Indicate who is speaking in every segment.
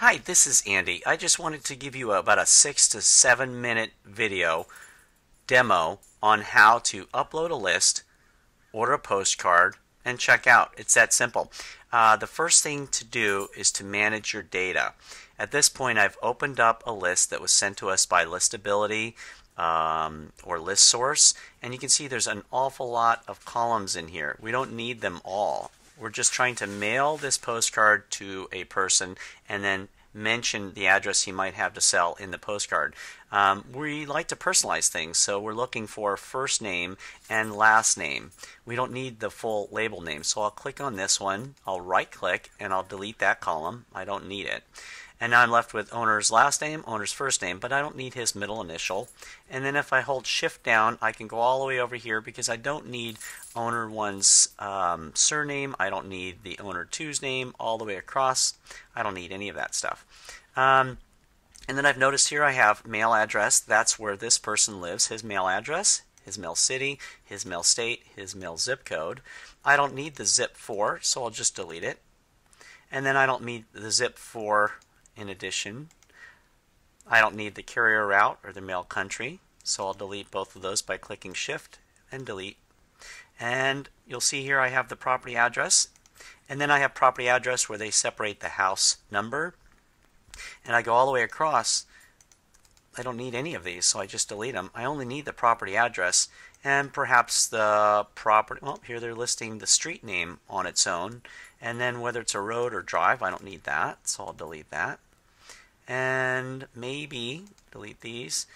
Speaker 1: Hi, this is Andy. I just wanted to give you about a 6 to 7 minute video demo on how to upload a list, order a postcard, and check out. It's that simple. The first thing to do is to manage your data. At this point, I've opened up a list that was sent to us by Listability or ListSource, and you can see there's an awful lot of columns in here. We don't need them all. We're just trying to mail this postcard to a person and then mention the address he might have to sell in the postcard. We like to personalize things, so we're looking for first name and last name. We don't need the full label name, so I'll click on this one, I'll right click, and I'll delete that column. I don't need it. And now I'm left with owner's last name, owner's first name, but I don't need his middle initial. And then if I hold shift down, I can go all the way over here because I don't need owner one's surname. I don't need the owner two's name all the way across. I don't need any of that stuff. And then I've noticed here I have mail address. That's where this person lives, his mail address, his mail city, his mail state, his mail zip code. I don't need the zip for, so I'll just delete it. And then I don't need the zip for. In addition, I don't need the carrier route or the mail country, so I'll delete both of those by clicking shift and delete. And you'll see here I have the property address, and then I have property address where they separate the house number, and I go all the way across. I don't need any of these, so I just delete them. I only need the property address and perhaps the property. Well, here they're listing the street name on its own, and then whether it's a road or drive, I don't need that, so I'll delete that. And maybe delete these.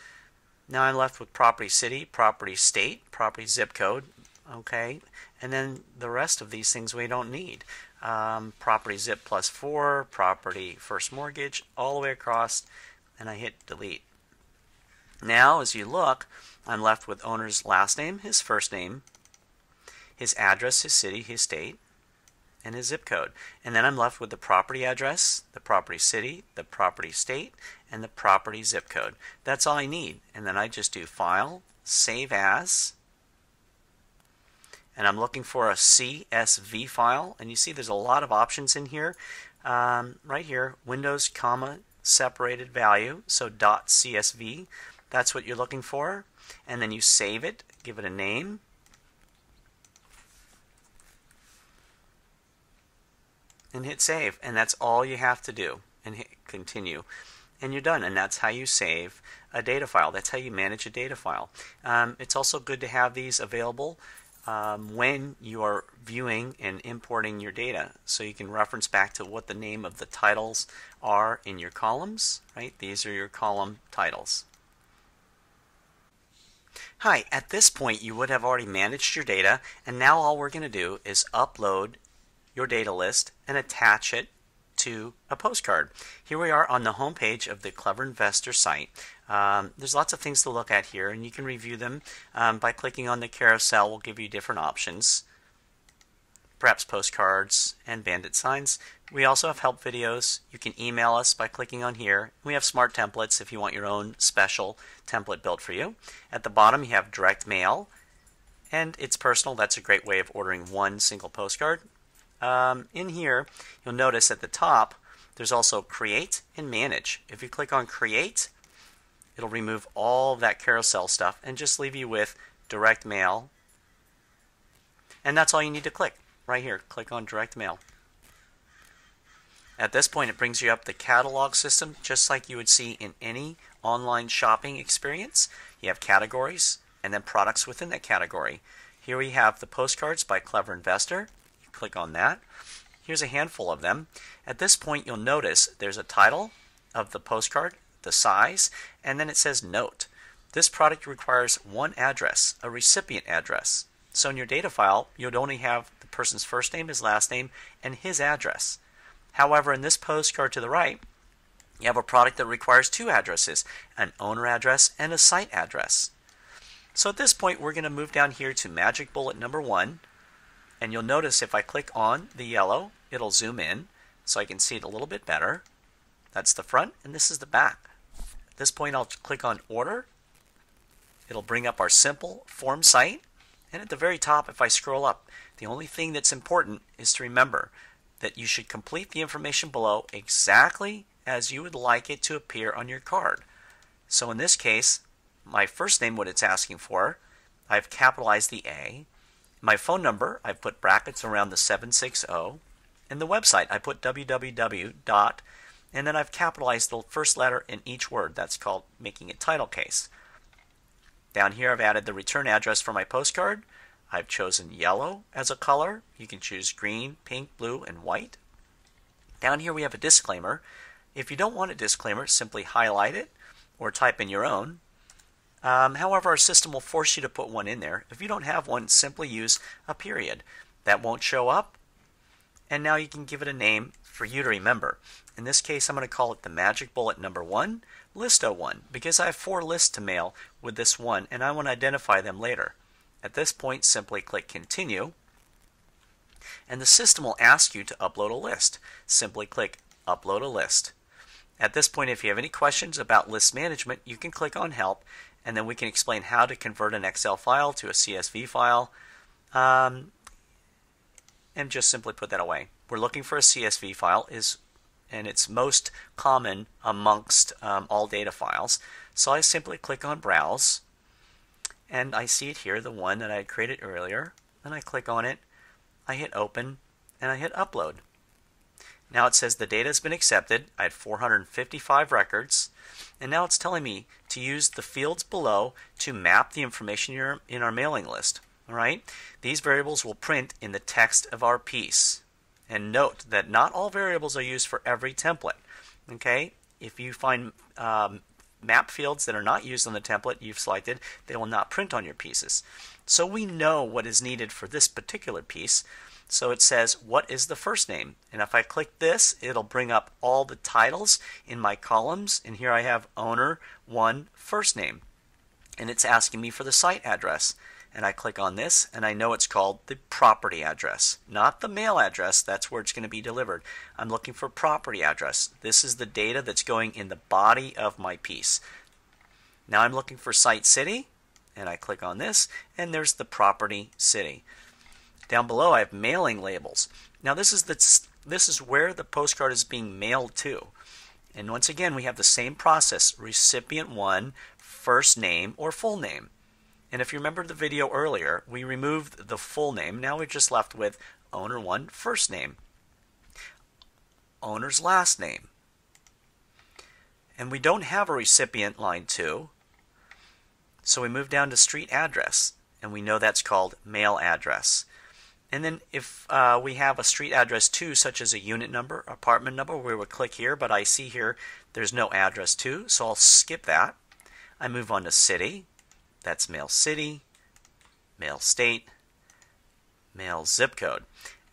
Speaker 1: Now I'm left with property city, property state, property zip code, okay, and then the rest of these things we don't need. Property zip plus 4, property first mortgage, all the way across, and I hit delete. Now as you look, I'm left with owner's last name, his first name, his address, his city, his state, and his zip code. And then I'm left with the property address, the property city, the property state, and the property zip code. That's all I need. And then I just do File, Save As, and I'm looking for a CSV file. And you see there's a lot of options in here. Right here, Windows, comma, separated value, so .csv. That's what you're looking for. And then you save it, give it a name. And hit save, and that's all you have to do, and hit continue, and you're done. And that's how you save a data file. That's how you manage a data file. It's also good to have these available when you are viewing and importing your data, so you can reference back to what the name of the titles are in your columns. Right, these are your column titles. Hi, at this point you would have already managed your data, and now all we're going to do is upload your data list and attach it to a postcard. Here we are on the home page of the Clever Investor site. There's lots of things to look at here, and you can review them by clicking on the carousel. Will give you different options, perhaps postcards and bandit signs. We also have help videos. You can email us by clicking on here. We have smart templates if you want your own special template built for you. At the bottom you have direct mail, and it's personal. That's a great way of ordering one single postcard. In here, you'll notice at the top there's also create and manage. If you click on create, it'll remove all of that carousel stuff and just leave you with direct mail. And that's all you need to click right here. Click on direct mail. At this point, it brings you up the catalog system just like you would see in any online shopping experience. You have categories and then products within that category. Here we have the postcards by Clever Investor. Click on that. Here's a handful of them. At this point you'll notice there's a title of the postcard, the size, and then it says note. This product requires one address, a recipient address. So in your data file you'll only have the person's first name, his last name, and his address. However, in this postcard to the right you have a product that requires two addresses, an owner address and a site address. So at this point we're going to move down here to magic bullet number 1. And you'll notice if I click on the yellow, it'll zoom in so I can see it a little bit better. That's the front, and this is the back. At this point, I'll click on Order. It'll bring up our simple form site. And at the very top, if I scroll up, the only thing that's important is to remember that you should complete the information below exactly as you would like it to appear on your card. So in this case, my first name, what it's asking for, I've capitalized the A. My phone number, I've put brackets around the 760. And the website, I put www. And then I've capitalized the first letter in each word. That's called making it title case. Down here I've added the return address for my postcard. I've chosen yellow as a color. You can choose green, pink, blue, and white. Down here we have a disclaimer. If you don't want a disclaimer, simply highlight it or type in your own. However, our system will force you to put one in there. If you don't have one, simply use a period. That won't show up. And now you can give it a name for you to remember. In this case, I'm going to call it the Magic Bullet number 1, List 01, because I have 4 lists to mail with this one, and I want to identify them later. At this point, simply click Continue, and the system will ask you to upload a list. Simply click Upload a List. At this point, if you have any questions about list management, you can click on Help, and then we can explain how to convert an Excel file to a CSV file, and just simply put that away. We're looking for a CSV file, and it's most common amongst all data files. So I simply click on Browse, and I see it here, the one that I had created earlier. Then I click on it, I hit Open, and I hit Upload. Now it says the data has been accepted. I had 455 records, and now it's telling me to use the fields below to map the information in our mailing list. All right? These variables will print in the text of our piece. And note that not all variables are used for every template. Okay? If you find map fields that are not used on the template you've selected, they will not print on your pieces. So we know what is needed for this particular piece. So it says, what is the first name? And if I click this, it'll bring up all the titles in my columns. And here I have owner 1 first name. And it's asking me for the site address. And I click on this, and I know it's called the property address, not the mail address. That's where it's going to be delivered. I'm looking for property address. This is the data that's going in the body of my piece. Now I'm looking for site city, and I click on this, and there's the property city. Down below I have mailing labels. Now this is where the postcard is being mailed to. And once again, we have the same process: recipient 1, first name or full name. And if you remember the video earlier, we removed the full name. Now we're just left with owner 1 first name, owner's last name. And we don't have a recipient line 2, so we move down to street address, and we know that's called mail address. And then if we have a street address 2, such as a unit number, apartment number, we would click here, but I see here there's no address 2, so I'll skip that. I move on to city. That's mail city, mail state, mail zip code.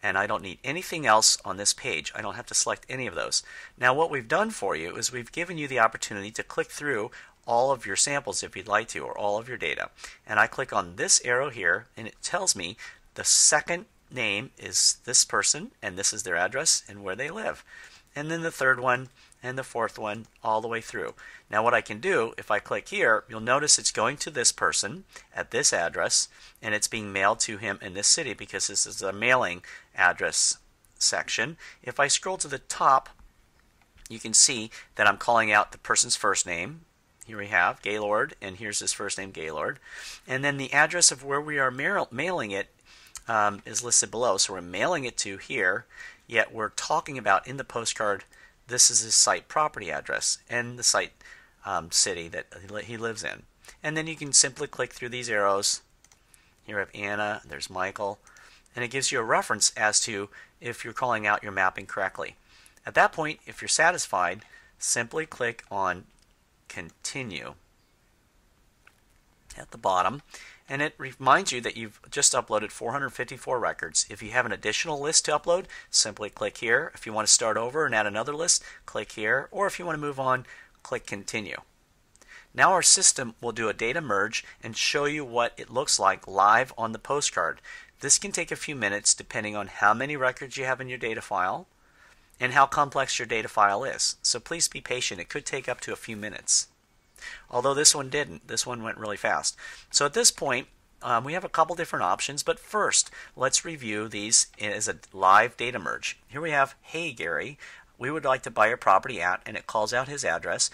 Speaker 1: And I don't need anything else on this page. I don't have to select any of those. Now what we've done for you is we've given you the opportunity to click through all of your samples if you'd like to, or all of your data. And I click on this arrow here, and it tells me the second name is this person, and this is their address and where they live. And then the third one, and the fourth one, all the way through. Now what I can do, if I click here, you'll notice it's going to this person at this address, and it's being mailed to him in this city because this is a mailing address section. If I scroll to the top, you can see that I'm calling out the person's first name. Here we have Gaylord, and here's his first name, Gaylord. And then the address of where we are mailing it is listed below. So we're mailing it to here, yet we're talking about in the postcard, this is his site property address and the site city that he lives in. And then you can simply click through these arrows. Here I have Anna, there's Michael, and it gives you a reference as to if you're calling out your mapping correctly. At that point, if you're satisfied, simply click on Continue at the bottom, and it reminds you that you've just uploaded 454 records. If you have an additional list to upload, simply click here. If you want to start over and add another list, click here, or if you want to move on, click Continue. Now our system will do a data merge and show you what it looks like live on the postcard. This can take a few minutes depending on how many records you have in your data file and how complex your data file is. So please be patient. It could take up to a few minutes. Although this one didn't. This one went really fast. So at this point, we have a couple different options, but first let's review these as a live data merge. Here we have, hey Gary, we would like to buy your property at, and it calls out his address.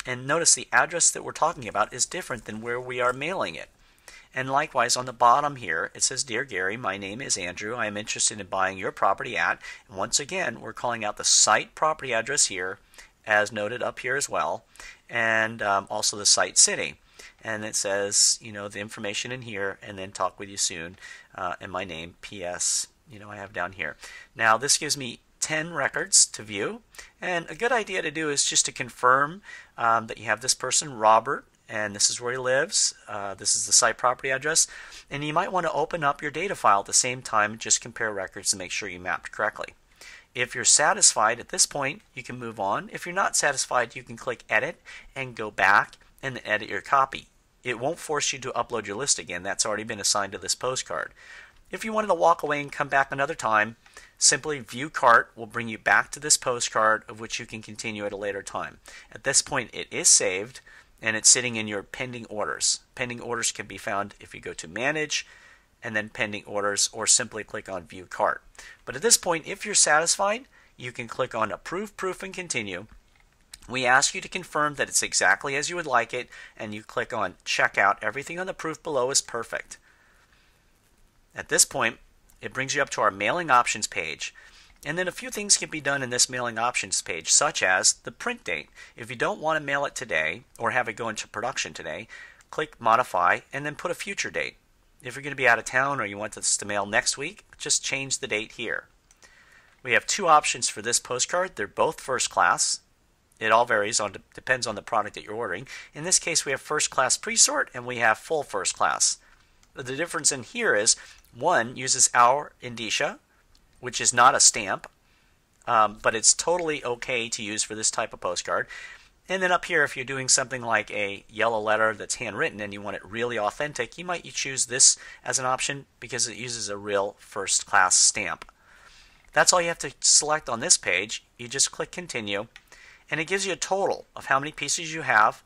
Speaker 1: And notice the address that we're talking about is different than where we are mailing it. And likewise, on the bottom here, it says, Dear Gary, my name is Andrew. I am interested in buying your property at. And once again, we're calling out the site property address here, as noted up here as well, and also the site city. And it says, the information in here, and then talk with you soon, and my name, P.S., I have down here. Now, this gives me 10 records to view, and a good idea to do is just to confirm that you have this person, Robert, and this is where he lives. This is the site property address, and you might want to open up your data file at the same time and just compare records to make sure you mapped correctly. If you're satisfied at this point, you can move on. If you're not satisfied, you can click Edit and go back and edit your copy. It won't force you to upload your list again. That's already been assigned to this postcard. If you wanted to walk away and come back another time, simply View Cart will bring you back to this postcard, of which you can continue at a later time. At this point, it is saved, and it's sitting in your pending orders. Pending orders can be found if you go to Manage, and then Pending Orders, or simply click on View Cart. But at this point, if you're satisfied, you can click on Approve, Proof, and Continue. We ask you to confirm that it's exactly as you would like it, and you click on Checkout. Everything on the proof below is perfect. At this point, it brings you up to our mailing options page. And then a few things can be done in this mailing options page, such as the print date. If you don't want to mail it today or have it go into production today, click Modify and then put a future date. If you're going to be out of town or you want this to mail next week, just change the date here. We have two options for this postcard. They're both first class. It all varies, depends on the product that you're ordering. In this case, we have first class pre-sort and we have full first class. The difference in here is one uses our indicia, which is not a stamp, but it's totally okay to use for this type of postcard. And then up here, if you're doing something like a yellow letter that's handwritten and you want it really authentic, you might choose this as an option because it uses a real first class stamp. That's all you have to select on this page. You just click Continue, and it gives you a total of how many pieces you have,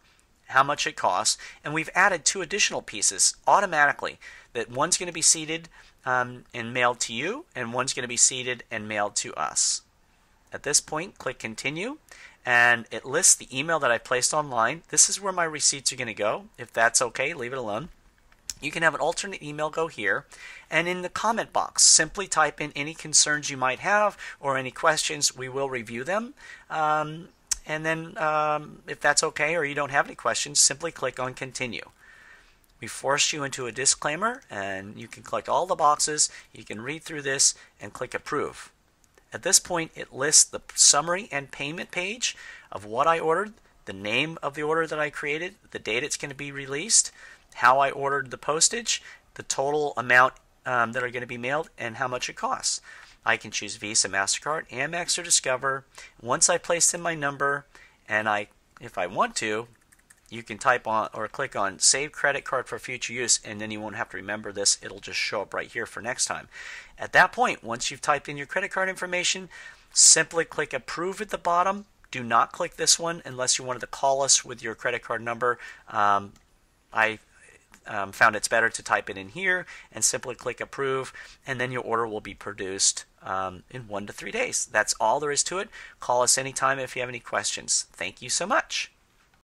Speaker 1: how much it costs, and we've added 2 additional pieces automatically. That one's going to be seeded and mailed to you, and one's going to be seeded and mailed to us. At this point, click Continue, and it lists the email that I placed online. This is where my receipts are going to go. If that's okay, leave it alone. You can have an alternate email go here, and in the comment box, simply type in any concerns you might have or any questions. We will review them. And then if that's okay or you don't have any questions, simply click on Continue. We forced you into a disclaimer, and you can click all the boxes. You can read through this and click Approve. At this point, it lists the summary and payment page of what I ordered, the name of the order that I created, the date it's going to be released, how I ordered the postage, the total amount that are going to be mailed, and how much it costs. I can choose Visa, MasterCard, Amex, or Discover. Once I place in my number, and if I want to, you can type on or click on Save Credit Card for future use, and then you won't have to remember this. It'll just show up right here for next time. At that point, once you've typed in your credit card information, simply click Approve at the bottom. Do not click this one unless you wanted to call us with your credit card number. I found it's better to type it in here and simply click Approve, and then your order will be produced in 1 to 3 days. That's all there is to it. Call us anytime if you have any questions. Thank you so much.